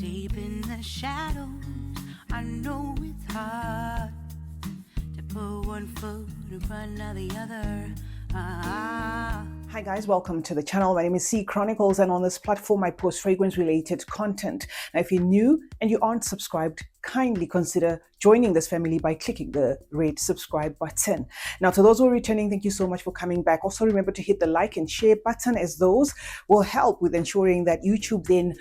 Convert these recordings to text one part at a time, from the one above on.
escaping the shadows. I know it's hard to put one foot in front of the other. Hi guys, welcome to the channel. My name is CeeChronicles, and on this platform I post fragrance related content. Now if you're new and you aren't subscribed, kindly consider joining this family by clicking the red subscribe button. Now to those who are returning, thank you so much for coming back. Also remember to hit the like and share button, as those will help with ensuring that YouTube then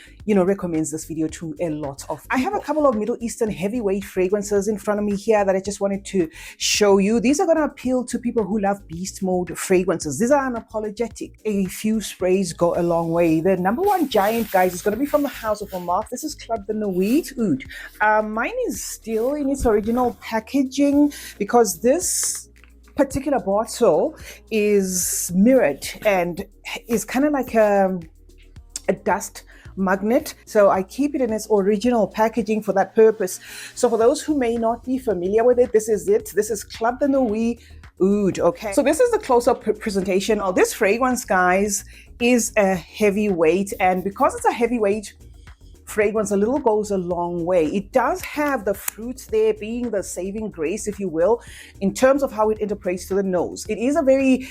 recommends this video to a lot of people. I have a couple of Middle Eastern heavyweight fragrances in front of me here that I just wanted to show you. These are going to appeal to people who love beast mode fragrances. These are unapologetic. A few sprays go a long way. The number one giant, guys, is going to be from the house of Omar. This is Club the Nuit Oud. Mine is still in its original packaging because this particular bottle is mirrored and is kind of like a dust magnet, so I keep it in its original packaging for that purpose. So for those who may not be familiar with it, this is it. This is Club the Nuit Oud. Okay, so this is the close-up presentation of this fragrance, guys. Is a heavyweight, and because it's a heavyweight fragrance, a little goes a long way. It does have the fruits there being the saving grace, if you will, in terms of how it interprets to the nose. It is a very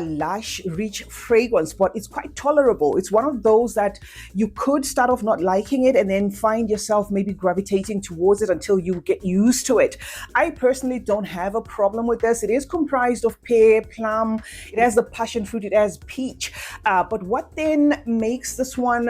lush, rich fragrance, but it's quite tolerable. It's one of those that you could start off not liking it and then find yourself maybe gravitating towards it until you get used to it. I personally don't have a problem with this. It is comprised of pear, plum, it has the passion fruit, it has peach. But what then makes this one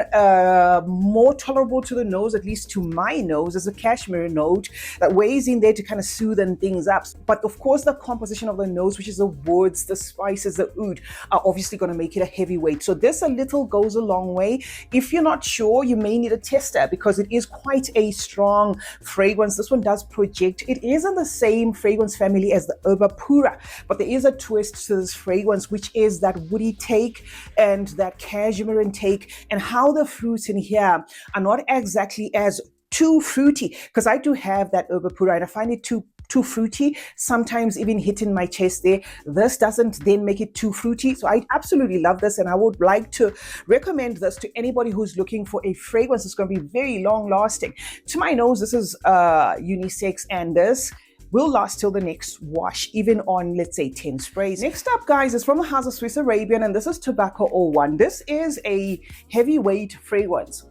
more tolerable to the nose, at least to my nose, is a cashmere note that weighs in there to kind of soothe things up. But of course, the composition of the nose, which is the woods, the spices, the oud, are obviously going to make it a heavyweight. So this a little goes a long way. If you're not sure, you may need a tester because it is quite a strong fragrance. This one does project. It is in the same fragrance family as the Herba Pura, but there is a twist to this fragrance, which is that woody take and that cashmere intake, and how the fruits in here are not exactly as too fruity, because I do have that Herba Pura and I find it too fruity, sometimes even hitting my chest there. This doesn't then make it too fruity. So I absolutely love this, and I would like to recommend this to anybody who's looking for a fragrance that's going to be very long lasting. To my nose, this is unisex, and this will last till the next wash, even on, let's say, 10 sprays. Next up, guys, is from the house of Swiss Arabian, and this is Tobacco 01. This is a heavyweight fragrance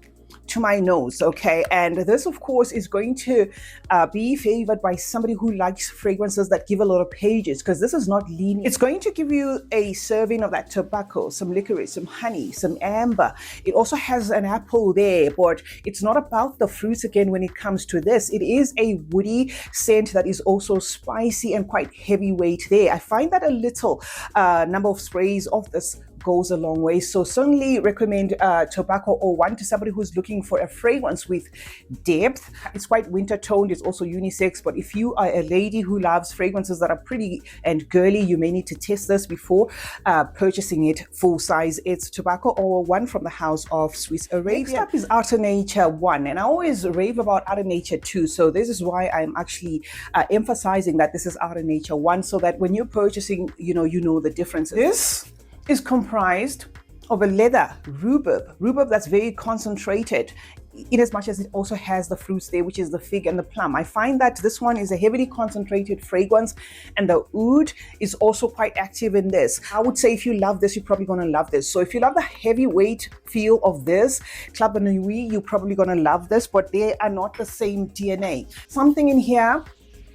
to my nose, okay, and this of course is going to be favored by somebody who likes fragrances that give a lot of pages, because this is not lean. It's going to give you a serving of that tobacco, some licorice, some honey, some amber. It also has an apple there, but it's not about the fruits again when it comes to this. It is a woody scent that is also spicy and quite heavyweight there. I find that a little number of sprays of this goes a long way. So certainly recommend Tobacco 01 to somebody who's looking for a fragrance with depth. It's quite winter toned. It's also unisex, but if you are a lady who loves fragrances that are pretty and girly, you may need to test this before purchasing it full size. It's Tobacco 01 from the house of Swiss Arabia. Next up is Outer Nature 1, and I always rave about Outer Nature 2, so this is why I'm actually emphasizing that this is Outer Nature 1, so that when you're purchasing, you know the difference. This is comprised of a leather rhubarb that's very concentrated, in as much as it also has the fruits there, which is the fig and the plum. I find that this one is a heavily concentrated fragrance, and the oud is also quite active in this. I would say if you love this, you're probably going to love this. So if you love the heavyweight feel of this Club de Nuit, you're probably going to love this, but they are not the same DNA. Something in here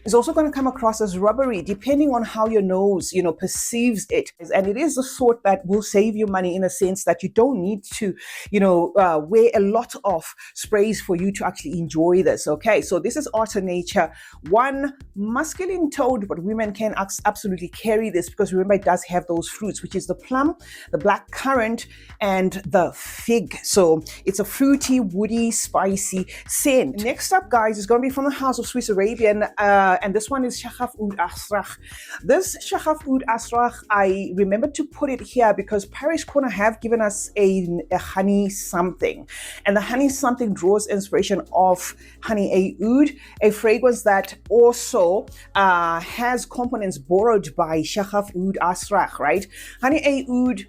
is also going to come across as rubbery, depending on how your nose, perceives it. And it is the sort that will save you money, in a sense that you don't need to, wear a lot of sprays for you to actually enjoy this. Okay, so this is Outer Nature 1, masculine toned, but women can absolutely carry this, because remember, it does have those fruits, which is the plum, the black currant, and the fig. So it's a fruity, woody, spicy scent. Next up, guys, is going to be from the house of Swiss Arabian, and this one is Shaghaf Oud Azraq. This Shaghaf Oud Azraq, I remember to put it here because Paris Corner have given us a honey something, and the honey something draws inspiration of Honey Oud, a fragrance that also has components borrowed by Shaghaf Oud Azraq, right? Honey Oud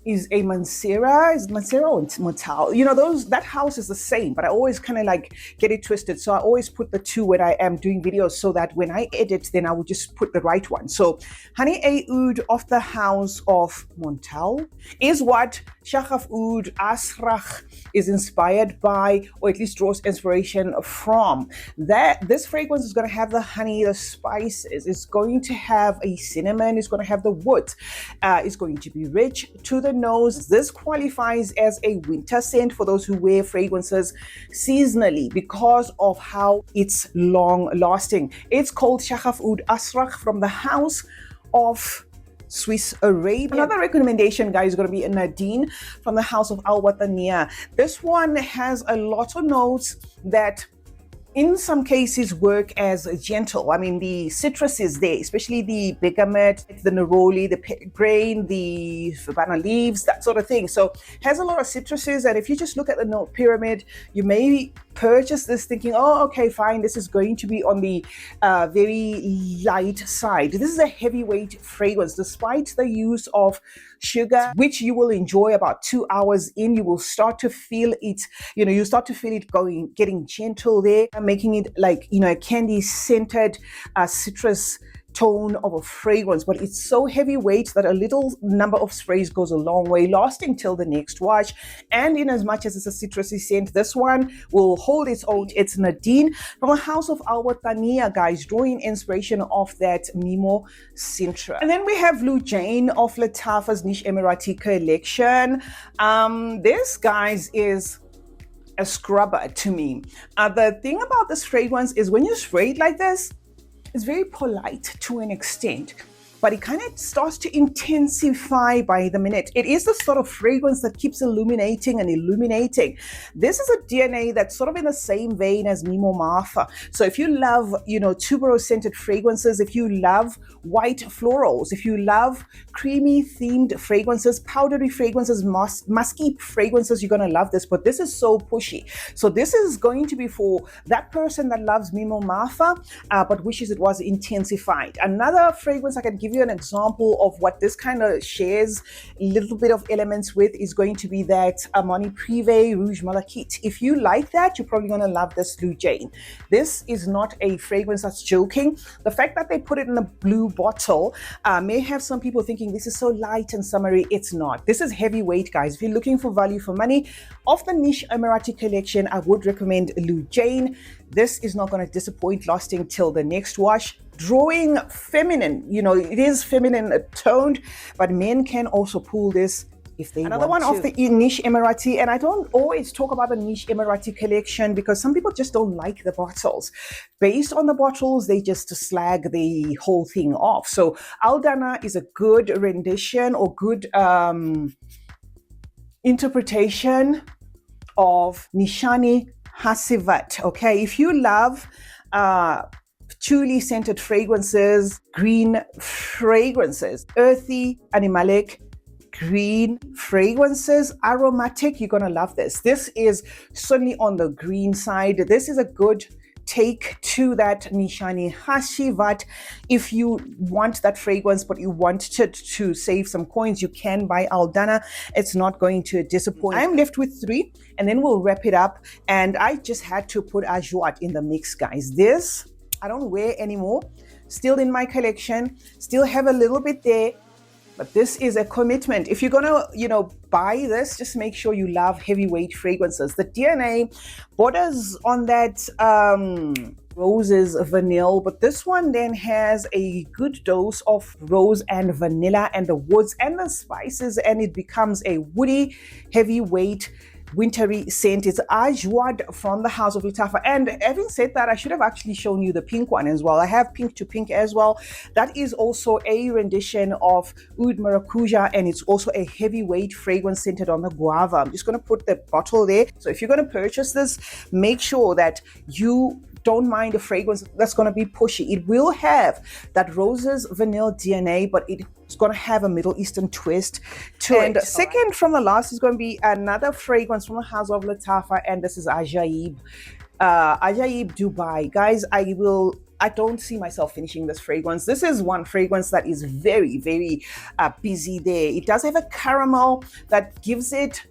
is a Mansera. Is it Mansera or Motal? You know, that house is the same, but I always kind of like get it twisted. So I always put the two when I am doing videos so that when I edit, then I will just put the right one. So Nuit Oud of the house of Montal is what Shaghaf Oud Azraq is inspired by, or at least draws inspiration from. This fragrance is going to have the honey, the spices. It's going to have a cinnamon. It's going to have the wood. It's going to be rich to the nose. This qualifies as a winter scent for those who wear fragrances seasonally because of how it's long lasting. It's called Shaghaf Oud Azraq from the house of Swiss Arabian. Another recommendation, guys, is going to be a Nadine from the house of Wataniah. This one has a lot of notes that in some cases work as gentle. I mean, the citrus is there, especially the bergamot, the neroli, the grain, the Havana leaves, that sort of thing. So has a lot of citruses, and if you just look at the note pyramid, you may purchase this thinking, oh, okay, fine, this is going to be on the very light side. This is a heavyweight fragrance, despite the use of sugar, which you will enjoy about 2 hours in. You will start to feel it, you start to feel it getting gentle there, making it like, a candy scented citrus tone of a fragrance, but it's so heavyweight that a little number of sprays goes a long way, lasting till the next wash. And in as much as it's a citrusy scent, this one will hold its own. It's Nadine from a house of Wataniah, guys, drawing inspiration off that Mimo Sintra. And then we have Lujain of Lattafa's Niche Emirati collection. This, guys, is a scrubber to me. The thing about this fragrance is when you spray it like this, it's very polite to an extent, but it kind of starts to intensify by the minute. It is the sort of fragrance that keeps illuminating and illuminating. This is a DNA that's sort of in the same vein as Mimo Marfa. So if you love, tuberose scented fragrances, if you love white florals, if you love creamy themed fragrances, powdery fragrances, musky fragrances, you're going to love this. But this is so pushy. So this is going to be for that person that loves Mimo Marfa, but wishes it was intensified. Another fragrance I can give you an example of what this kind of shares a little bit of elements with is going to be that Amani Privé Rouge Malachite. If you like that, you're probably going to love this Lujain. This is not a fragrance that's joking. The fact that they put it in a blue bottle may have some people thinking this is so light and summery. It's not. This is heavyweight, guys. If you're looking for value for money, of the Niche Emirati collection, I would recommend Lujain. This is not going to disappoint, lasting till the next wash. Drawing feminine, it is feminine toned, but men can also pull this if they want to. Another one of the Niche Emirati, and I don't always talk about the Niche Emirati collection because some people just don't like the bottles. Based on the bottles, they just slag the whole thing off. So Aldana is a good rendition or good interpretation of Nishani Hasivat. Okay, if you love patchouli scented fragrances, green fragrances, earthy, animalic, green fragrances, aromatic, you're gonna love this. This is certainly on the green side. This is a good take to that Nishani Hashivat. If you want that fragrance, but you wanted to save some coins, you can buy Aldana. It's not going to disappoint. I'm left with 3, and then we'll wrap it up. And I just had to put Ajwad in the mix, guys. This I don't wear anymore. Still in my collection. Still have a little bit there. But this is a commitment. If you're gonna, buy this, just make sure you love heavyweight fragrances. The DNA borders on that roses vanilla, but this one then has a good dose of rose and vanilla and the woods and the spices, and it becomes a woody, heavyweight, wintry scent. It's Ajwad from the house of Lattafa. And having said that, I should have actually shown you the pink one as well. I have pink to pink as well. That is also a rendition of Oud Maracuja, and it's also a heavyweight fragrance scented on the guava. I'm just going to put the bottle there. So if you're going to purchase this, make sure that you don't mind a fragrance that's going to be pushy. It will have that roses vanilla DNA, but it's going to have a Middle Eastern twist to it. And second from the last is going to be another fragrance from the house of Lattafa, and this is Ajayeb Dubai. Guys, I will I don't see myself finishing this fragrance. This is one fragrance that is very, very busy there. It does have a caramel that gives it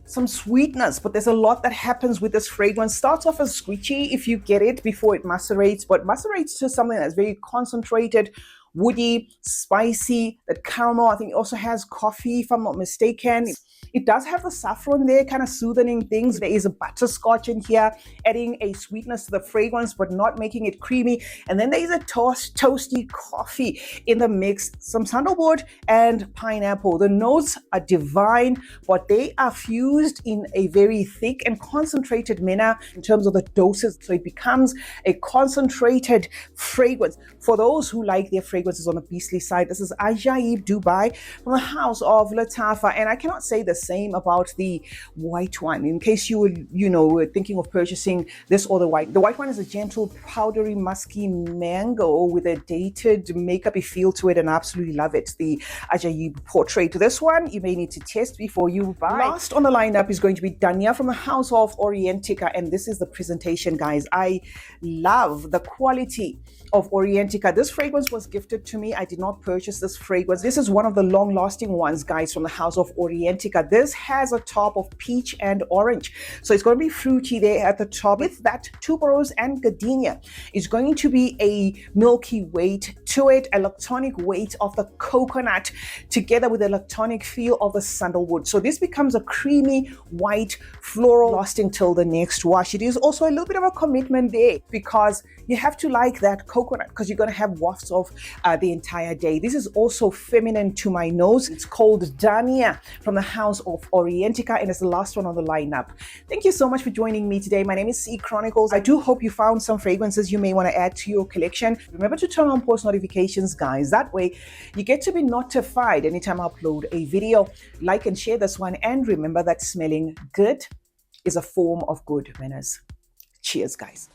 some sweetness, but there's a lot that happens with this fragrance. Starts off as squishy if you get it before it macerates, but macerates to something that's very concentrated, woody, spicy. That caramel, I think it also has coffee, if I'm not mistaken. It does have the saffron there, kind of soothing things. There is a butterscotch in here, adding a sweetness to the fragrance, but not making it creamy. And then there is a toasty coffee in the mix, some sandalwood and pineapple. The notes are divine, but they are fused in a very thick and concentrated manner in terms of the doses. So it becomes a concentrated fragrance. For those who like their fragrances on the beastly side, this is Ajayeb Dubai from the house of Lattafa. And I cannot say the same about the white one. In case you were thinking of purchasing this or the white. The white one is a gentle, powdery, musky mango with a dated makeup-y feel to it, and I absolutely love it. The Ajayeb portrait. This one you may need to test before you buy. Last on the lineup is going to be Dania from the house of Orientica, and this is the presentation, guys. I love the quality of Orientica. This fragrance was gifted to me. I did not purchase this fragrance. This is one of the long-lasting ones, guys, from the house of Orientica. This has a top of peach and orange, so it's going to be fruity there at the top. With that, tuberose and gardenia is going to be a milky weight to it, a lactonic weight of the coconut together with the lactonic feel of the sandalwood. So this becomes a creamy white floral, lasting till the next wash. It is also a little bit of a commitment there because you have to like that coconut, because you're going to have wafts of the entire day. This is also feminine to my nose. It's called Dania from the house of Orientica, and it's the last one on the lineup. Thank you so much for joining me today. My name is CeeChronicles. I do hope you found some fragrances you may want to add to your collection. Remember to turn on post notifications, guys. That way you get to be notified anytime I upload a video. Like and share this one, and remember that smelling good is a form of good manners. Cheers, guys.